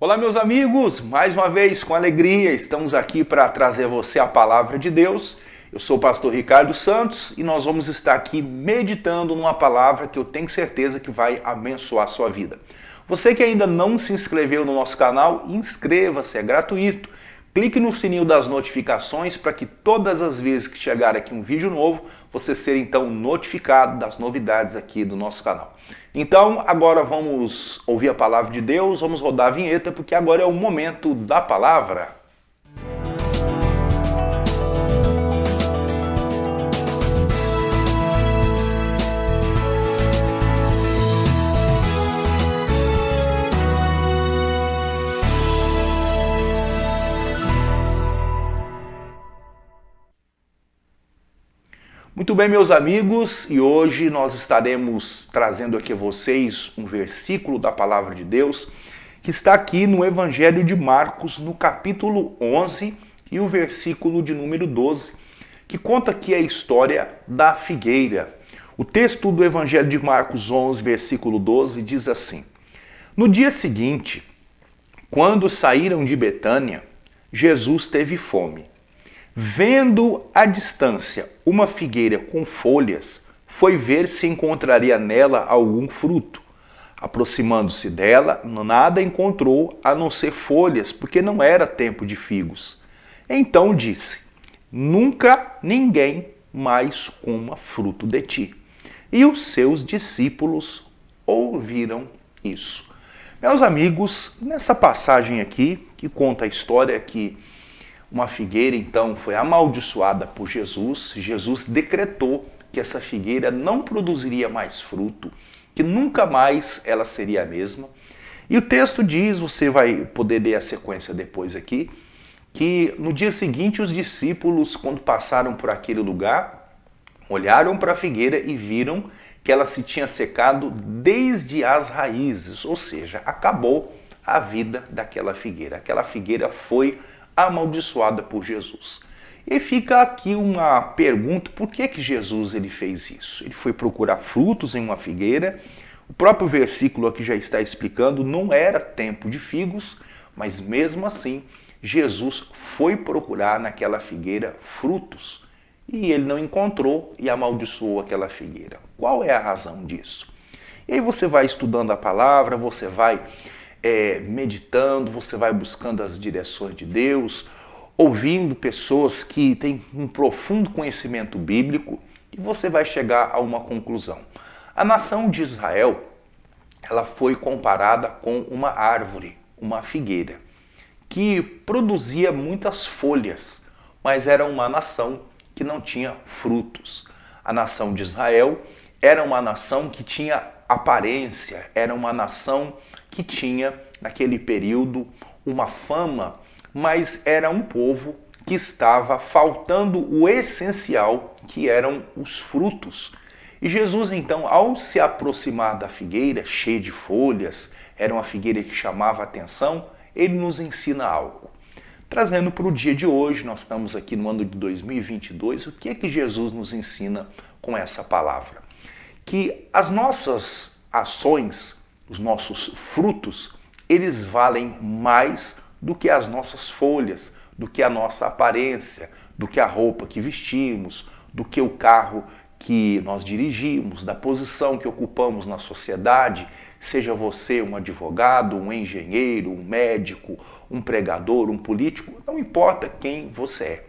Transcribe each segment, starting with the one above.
Olá, meus amigos, mais uma vez com alegria estamos aqui para trazer a você a palavra de Deus. Eu sou o pastor Ricardo Santos e nós vamos estar aqui meditando numa palavra que eu tenho certeza que vai abençoar a sua vida. Você que ainda não se inscreveu no nosso canal, inscreva-se, é gratuito. Clique no sininho das notificações para que todas as vezes que chegar aqui um vídeo novo, você seja então notificado das novidades aqui do nosso canal. Então, agora vamos ouvir a palavra de Deus, vamos rodar a vinheta, porque agora é o momento da palavra. Muito bem, meus amigos, e hoje nós estaremos trazendo aqui a vocês um versículo da palavra de Deus que está aqui no Evangelho de Marcos, no capítulo 11 e o versículo de número 12, que conta aqui a história da figueira. O texto do Evangelho de Marcos 11, versículo 12, diz assim: No dia seguinte, quando saíram de Betânia, Jesus teve fome. Vendo à distância uma figueira com folhas, foi ver se encontraria nela algum fruto. Aproximando-se dela, nada encontrou a não ser folhas, porque não era tempo de figos. Então disse: Nunca ninguém mais coma fruto de ti. E os seus discípulos ouviram isso. Meus amigos, nessa passagem aqui, que conta a história que uma figueira, então, foi amaldiçoada por Jesus. Jesus decretou que essa figueira não produziria mais fruto, que nunca mais ela seria a mesma. E o texto diz, você vai poder ler a sequência depois aqui, que no dia seguinte os discípulos, quando passaram por aquele lugar, olharam para a figueira e viram que ela se tinha secado desde as raízes, ou seja, acabou a vida daquela figueira. Aquela figueira foi amaldiçoada por Jesus. E fica aqui uma pergunta: por que Jesus ele fez isso? Ele foi procurar frutos em uma figueira. O próprio versículo aqui já está explicando, não era tempo de figos, mas mesmo assim Jesus foi procurar naquela figueira frutos e ele não encontrou e amaldiçoou aquela figueira. Qual é a razão disso? E aí você vai estudando a palavra, você vai meditando, você vai buscando as direções de Deus, ouvindo pessoas que têm um profundo conhecimento bíblico e você vai chegar a uma conclusão. A nação de Israel, ela foi comparada com uma árvore, uma figueira, que produzia muitas folhas, mas era uma nação que não tinha frutos. A nação de Israel era uma nação que tinha aparência, era uma nação que tinha, naquele período, uma fama, mas era um povo que estava faltando o essencial, que eram os frutos. E Jesus, então, ao se aproximar da figueira, cheia de folhas, era uma figueira que chamava a atenção, ele nos ensina algo. Trazendo para o dia de hoje, nós estamos aqui no ano de 2022, o que é que Jesus nos ensina com essa palavra? Que as nossas ações, os nossos frutos, eles valem mais do que as nossas folhas, do que a nossa aparência, do que a roupa que vestimos, do que o carro que nós dirigimos, da posição que ocupamos na sociedade, seja você um advogado, um engenheiro, um médico, um pregador, um político, não importa quem você é.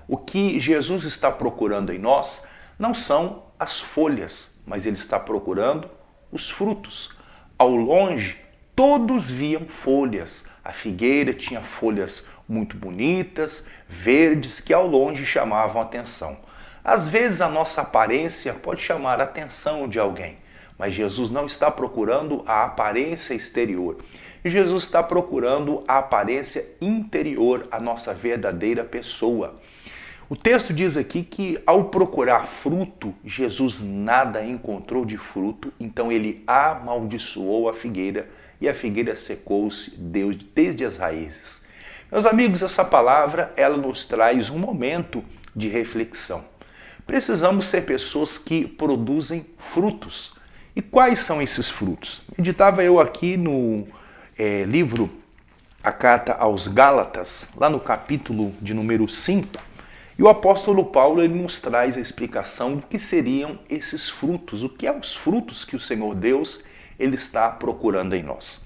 O que Jesus está procurando em nós não são as folhas, mas ele está procurando os frutos. Ao longe, todos viam folhas. A figueira tinha folhas muito bonitas, verdes, que ao longe chamavam a atenção. Às vezes a nossa aparência pode chamar a atenção de alguém, mas Jesus não está procurando a aparência exterior. Jesus está procurando a aparência interior, a nossa verdadeira pessoa. O texto diz aqui que ao procurar fruto, Jesus nada encontrou de fruto, então ele amaldiçoou a figueira e a figueira secou-se desde as raízes. Meus amigos, essa palavra ela nos traz um momento de reflexão. Precisamos ser pessoas que produzem frutos. E quais são esses frutos? Meditava eu aqui livro, a carta aos Gálatas, lá no capítulo de número 5, e o apóstolo Paulo ele nos traz a explicação do que seriam esses frutos, o que é os frutos que o Senhor Deus ele está procurando em nós.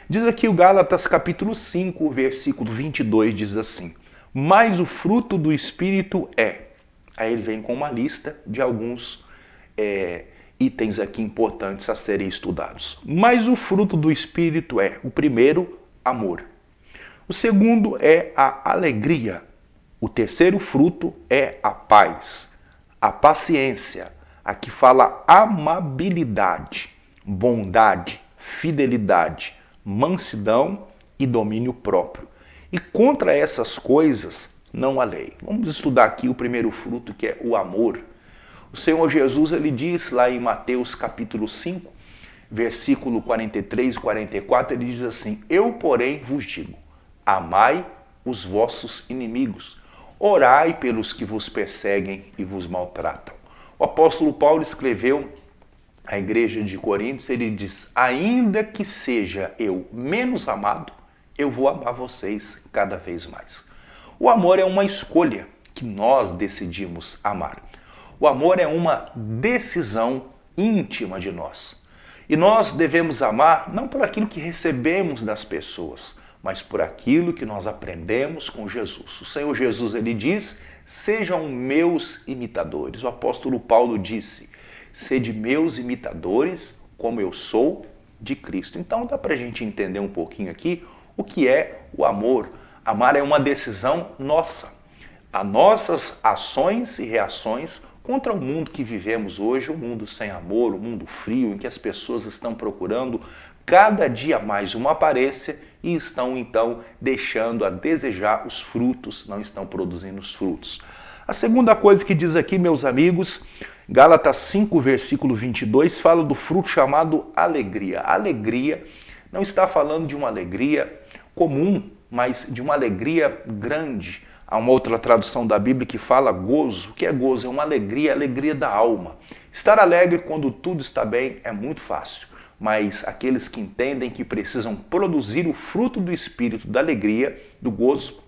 Diz aqui o Gálatas capítulo 5, versículo 22, diz assim: mas o fruto do Espírito é. Aí ele vem com uma lista de alguns itens aqui importantes a serem estudados. Mas o fruto do Espírito é, o primeiro, amor. O segundo é a alegria. O terceiro fruto é a paz, a paciência. Aqui fala amabilidade, bondade, fidelidade, mansidão e domínio próprio. E contra essas coisas não há lei. Vamos estudar aqui o primeiro fruto, que é o amor. O Senhor Jesus ele diz lá em Mateus capítulo 5, versículo 43 e 44, ele diz assim: eu, porém, vos digo, amai os vossos inimigos, orai pelos que vos perseguem e vos maltratam. O apóstolo Paulo escreveu à igreja de Coríntios, ele diz: ainda que seja eu menos amado, eu vou amar vocês cada vez mais. O amor é uma escolha que nós decidimos amar. O amor é uma decisão íntima de nós. E nós devemos amar não por aquilo que recebemos das pessoas, mas por aquilo que nós aprendemos com Jesus. O Senhor Jesus ele diz: sejam meus imitadores. O apóstolo Paulo disse: sede meus imitadores como eu sou de Cristo. Então dá para a gente entender um pouquinho aqui o que é o amor. Amar é uma decisão nossa. As nossas ações e reações contra o mundo que vivemos hoje, o mundo sem amor, o mundo frio, em que as pessoas estão procurando cada dia mais uma aparência e estão então deixando a desejar os frutos, não estão produzindo os frutos. A segunda coisa que diz aqui, meus amigos, Gálatas 5, versículo 22, fala do fruto chamado alegria. A alegria não está falando de uma alegria comum, mas de uma alegria grande. Há uma outra tradução da Bíblia que fala gozo. O que é gozo? É uma alegria, alegria da alma. Estar alegre quando tudo está bem é muito fácil, mas aqueles que entendem que precisam produzir o fruto do Espírito, da alegria, do gozo,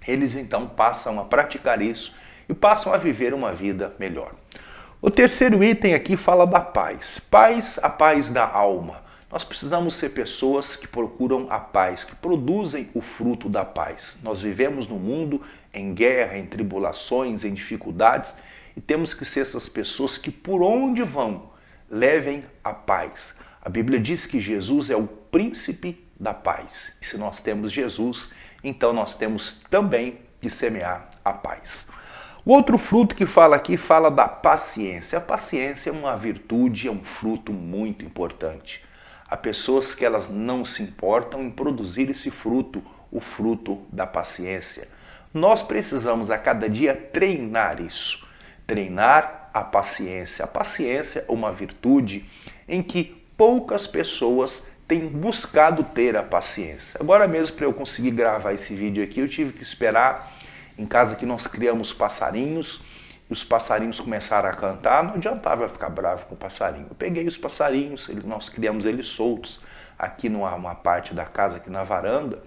eles então passam a praticar isso e passam a viver uma vida melhor. O terceiro item aqui fala da paz. Paz, a paz da alma. Nós precisamos ser pessoas que procuram a paz, que produzem o fruto da paz. Nós vivemos num mundo em guerra, em tribulações, em dificuldades, e temos que ser essas pessoas que por onde vão, levem a paz. A Bíblia diz que Jesus é o príncipe da paz. E se nós temos Jesus, então nós temos também que semear a paz. O outro fruto que fala aqui fala da paciência. A paciência é uma virtude, é um fruto muito importante. Há pessoas que elas não se importam em produzir esse fruto, o fruto da paciência. Nós precisamos a cada dia treinar isso, treinar a paciência. A paciência é uma virtude em que poucas pessoas têm buscado ter a paciência. Agora mesmo, para eu conseguir gravar esse vídeo aqui, eu tive que esperar. Em casa que nós criamos passarinhos, e os passarinhos começaram a cantar, não adiantava eu ficar bravo com o passarinho. Eu peguei os passarinhos, nós criamos eles soltos aqui numa parte da casa, aqui na varanda,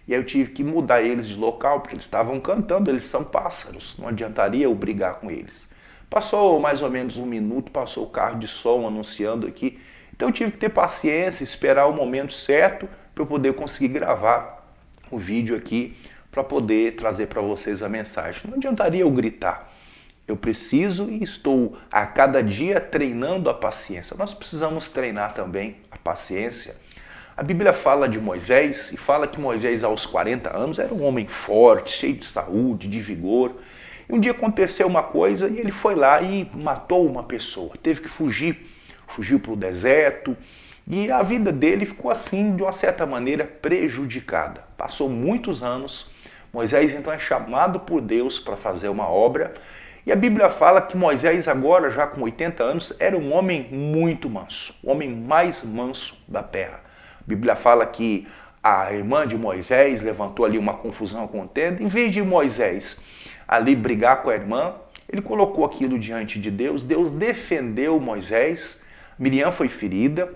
e aí eu tive que mudar eles de local, porque eles estavam cantando, eles são pássaros, não adiantaria eu brigar com eles. Passou mais ou menos um minuto, passou o carro de som anunciando aqui, então eu tive que ter paciência, esperar o momento certo para eu poder conseguir gravar o vídeo aqui, para poder trazer para vocês a mensagem. Não adiantaria eu gritar. Eu preciso e estou a cada dia treinando a paciência. Nós precisamos treinar também a paciência. A Bíblia fala de Moisés e fala que Moisés aos 40 anos era um homem forte, cheio de saúde, de vigor. E um dia aconteceu uma coisa e ele foi lá e matou uma pessoa. Teve que fugir, fugiu para o deserto. E a vida dele ficou assim, de uma certa maneira, prejudicada. Passou muitos anos. Moisés então é chamado por Deus para fazer uma obra. E a Bíblia fala que Moisés agora, já com 80 anos, era um homem muito manso. O homem mais manso da terra. A Bíblia fala que a irmã de Moisés levantou ali uma confusão acontecendo. Em vez de Moisés ali brigar com a irmã, ele colocou aquilo diante de Deus. Deus defendeu Moisés. Miriam foi ferida,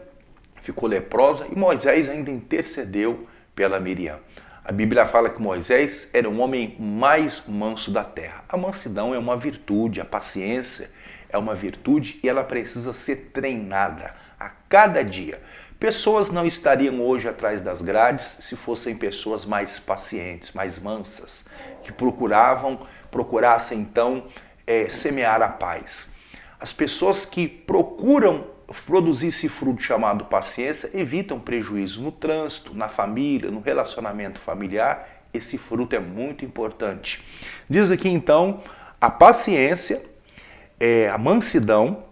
ficou leprosa e Moisés ainda intercedeu pela Miriam. A Bíblia fala que Moisés era o homem mais manso da terra. A mansidão é uma virtude, a paciência é uma virtude e ela precisa ser treinada a cada dia. Pessoas não estariam hoje atrás das grades se fossem pessoas mais pacientes, mais mansas, que procurassem então semear a paz. As pessoas que procuram produzir esse fruto chamado paciência evitam prejuízo no trânsito, na família, no relacionamento familiar. Esse fruto é muito importante. Diz aqui então a paciência, a mansidão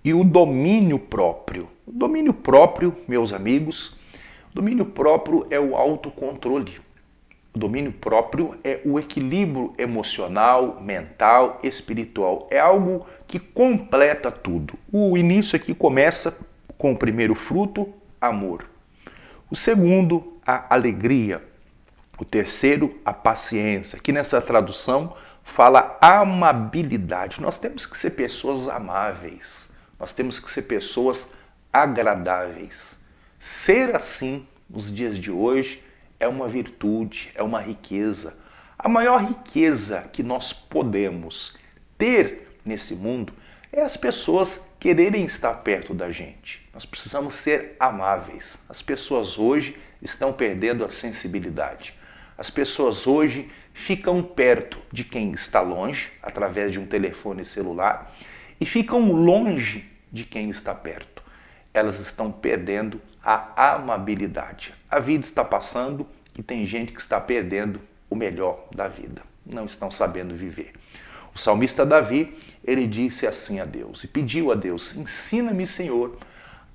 e o domínio próprio. O domínio próprio, meus amigos, o domínio próprio é o autocontrole. O domínio próprio é o equilíbrio emocional, mental, espiritual. É algo que completa tudo. O início aqui começa com o primeiro fruto, amor. O segundo, a alegria. O terceiro, a paciência. Aqui nessa tradução fala amabilidade. Nós temos que ser pessoas amáveis. Nós temos que ser pessoas agradáveis. Ser assim nos dias de hoje é uma virtude, é uma riqueza. A maior riqueza que nós podemos ter nesse mundo é as pessoas quererem estar perto da gente. Nós precisamos ser amáveis. As pessoas hoje estão perdendo a sensibilidade. As pessoas hoje ficam perto de quem está longe, através de um telefone celular, e ficam longe de quem está perto. Elas estão perdendo a amabilidade. A vida está passando e tem gente que está perdendo o melhor da vida. Não estão sabendo viver. O salmista Davi, ele disse assim a Deus e pediu a Deus: ensina-me, Senhor,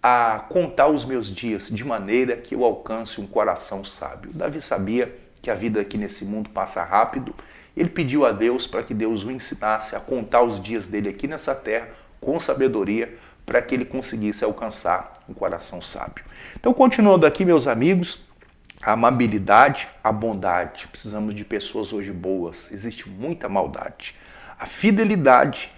a contar os meus dias de maneira que eu alcance um coração sábio. Davi sabia que a vida aqui nesse mundo passa rápido. Ele pediu a Deus para que Deus o ensinasse a contar os dias dele aqui nessa terra com sabedoria, para que ele conseguisse alcançar um coração sábio. Então, continuando aqui, meus amigos, a amabilidade, a bondade. Precisamos de pessoas hoje boas. Existe muita maldade. A fidelidade,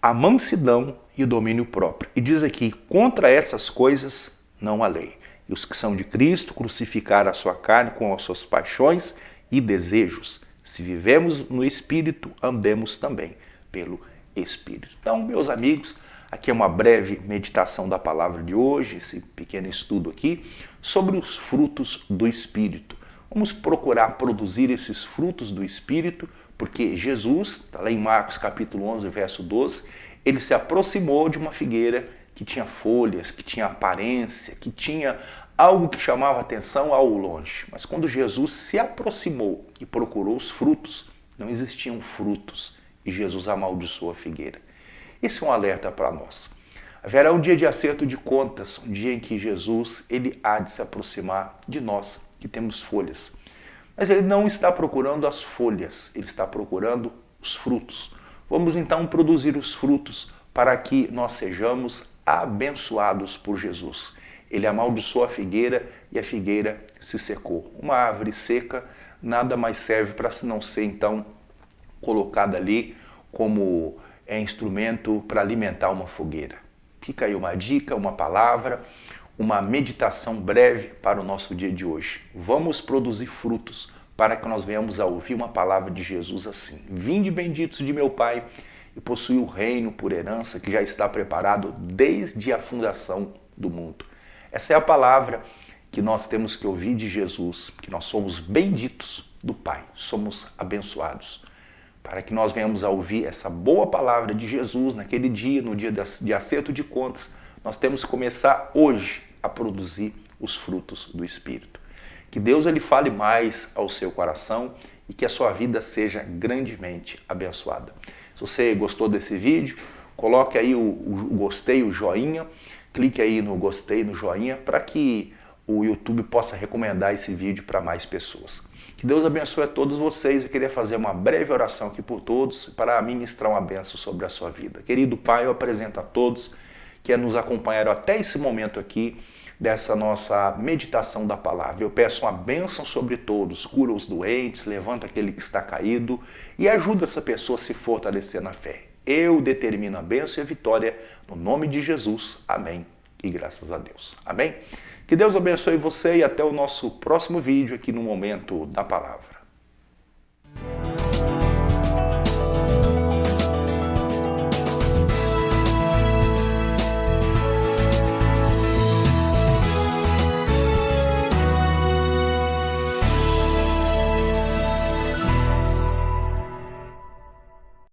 a mansidão e o domínio próprio. E diz aqui, contra essas coisas não há lei. E os que são de Cristo crucificaram a sua carne com as suas paixões e desejos. Se vivemos no Espírito, andemos também pelo Espírito. Então, meus amigos, aqui é uma breve meditação da palavra de hoje, esse pequeno estudo aqui, sobre os frutos do Espírito. Vamos procurar produzir esses frutos do Espírito, porque Jesus, está lá em Marcos capítulo 11, verso 12, ele se aproximou de uma figueira que tinha folhas, que tinha aparência, que tinha algo que chamava atenção ao longe. Mas quando Jesus se aproximou e procurou os frutos, não existiam frutos e Jesus amaldiçoou a figueira. Esse é um alerta para nós. Haverá um dia de acerto de contas, um dia em que Jesus ele há de se aproximar de nós, que temos folhas. Mas ele não está procurando as folhas, ele está procurando os frutos. Vamos então produzir os frutos para que nós sejamos abençoados por Jesus. Ele amaldiçoou a figueira e a figueira se secou. Uma árvore seca nada mais serve para não ser então colocada ali como instrumento para alimentar uma fogueira. Fica aí uma dica, uma palavra, uma meditação breve para o nosso dia de hoje. Vamos produzir frutos para que nós venhamos a ouvir uma palavra de Jesus assim: vinde benditos de meu Pai e possui o reino por herança que já está preparado desde a fundação do mundo. Essa é a palavra que nós temos que ouvir de Jesus, que nós somos benditos do Pai, somos abençoados. Para que nós venhamos a ouvir essa boa palavra de Jesus naquele dia, no dia de acerto de contas, nós temos que começar hoje a produzir os frutos do Espírito. Que Deus ele fale mais ao seu coração e que a sua vida seja grandemente abençoada. Se você gostou desse vídeo, coloque aí o gostei, o joinha, clique aí no gostei, no joinha, para que o YouTube possa recomendar esse vídeo para mais pessoas. Que Deus abençoe a todos vocês. Eu queria fazer uma breve oração aqui por todos para ministrar uma bênção sobre a sua vida. Querido Pai, eu apresento a todos que nos acompanharam até esse momento aqui dessa nossa meditação da palavra. Eu peço uma bênção sobre todos, cura os doentes, levanta aquele que está caído e ajuda essa pessoa a se fortalecer na fé. Eu determino a bênção e a vitória no nome de Jesus. Amém. E graças a Deus. Amém? Que Deus abençoe você e até o nosso próximo vídeo aqui no Momento da Palavra.